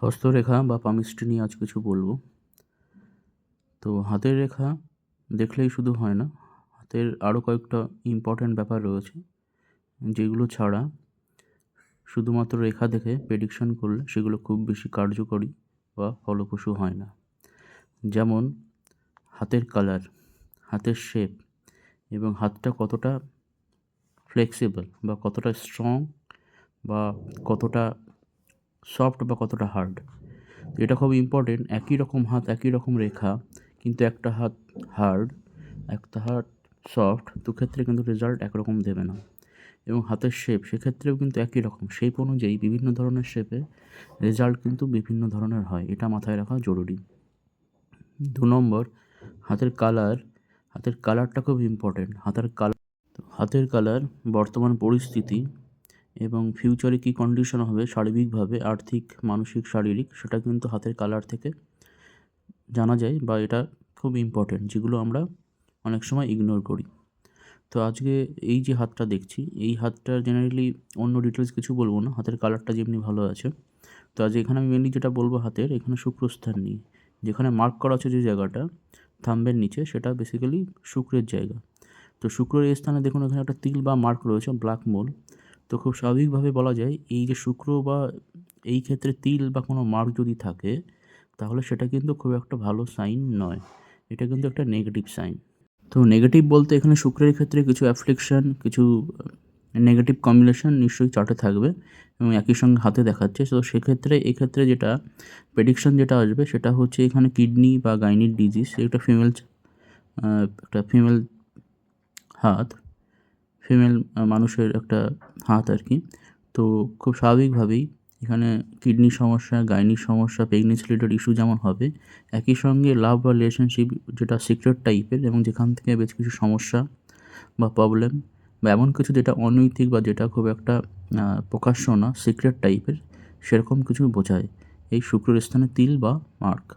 হস্তরেখা বা পামিস্ট্রি নিয়ে আজ কিছু বলবো। তো হাতের রেখা দেখলেই শুধু হয় না, হাতের আরও কয়েকটা ইম্পর্ট্যান্ট ব্যাপার রয়েছে, যেগুলো ছাড়া শুধুমাত্র রেখা দেখে প্রেডিকশন করলে সেগুলো খুব বেশি কার্যকরী বা ফলপ্রসূ হয় না। যেমন হাতের কালার, হাতের শেপ এবং হাতটা কতটা ফ্লেক্সিবল বা কতটা স্ট্রং বা কতটা সফট বা কতটা হার্ড। তো এটা খুব ইম্পর্টেন্ট। একই রকম হাত, একই রকম রেখা, কিন্তু একটা হাত হার্ড, একটা হাত সফট, দুক্ষেত্রে কিন্তু রেজাল্ট একরকম দেবে না। এবং হাতের শেপ, সেক্ষেত্রেও কিন্তু একই রকম শেপ অনুযায়ী বিভিন্ন ধরনের শেপে রেজাল্ট কিন্তু বিভিন্ন ধরনের হয়, এটা মাথায় রাখা জরুরি। 2 নম্বর, হাতের কালার। হাতের কালারটা খুব ইম্পর্টেন্ট। হাতের কালার বর্তমান পরিস্থিতি এবং ফিউচারে কী কন্ডিশন হবে শারীরিকভাবে, আর্থিক, মানসিক, শারীরিক, সেটা কিন্তু হাতের কালার থেকে জানা যায়, বা এটা খুব ইম্পর্টেন্ট, যেগুলো আমরা অনেক সময় ইগনোর করি। তো আজকে এই যে হাতটা দেখছি, এই হাতটার জেনারেলি অন্য ডিটেলস কিছু বলবো না, হাতের কালারটা যেমনি ভালো আছে। তো আজ এখানে আমি মেনলি যেটা বলবো, হাতের এখানে শুক্রস্থান নেই, যেখানে মার্ক করা আছে যে জায়গাটা থাম্বের নিচে, সেটা বেসিক্যালি শুক্রের জায়গা। তো শুক্রের এই স্থানে দেখুন এখানে একটা তিল বা মার্ক রয়েছে, ব্ল্যাক মোল। তো খুব স্বাভাবিকভাবে বলা যায় এই যে শুক্র বা এই ক্ষেত্রে তিল বা কোনো মার্ক যদি থাকে, তাহলে সেটা কিন্তু খুব একটা ভালো সাইন নয়, এটা কিন্তু একটা নেগেটিভ সাইন। তো নেগেটিভ বলতে এখানে শুক্রের ক্ষেত্রে কিছু অ্যাফ্লিকশন, কিছু নেগেটিভ কম্বিনেশন নিশ্চয়ই চার্টে থাকবে এবং একই সঙ্গে হাতে দেখাচ্ছে। তো সেক্ষেত্রে এক্ষেত্রে যেটা প্রেডিকশন যেটা আসবে সেটা হচ্ছে এখানে কিডনি বা গাইনির ডিজিজ, একটা ফিমেল হাত, ফিমেল মানুষের একটা হাত আর কি। তো খুব স্বাভাবিকভাবেই এখানে কিডনির সমস্যা, গাইনির সমস্যা, প্রেগনেন্সি রিলেটেড ইস্যু যেমন হবে, একই সঙ্গে লাভ বা রিলেশনশিপ যেটা সিক্রেট টাইপের এবং যেখান থেকে বেশ কিছু সমস্যা বা প্রবলেম বা এমন কিছু যেটা অনৈতিক বা যেটা খুব একটা প্রকাশ্য না, সিক্রেট টাইপের, সেরকম কিছু বোঝায় এই শুক্রের স্থানে তিল বা মার্ক।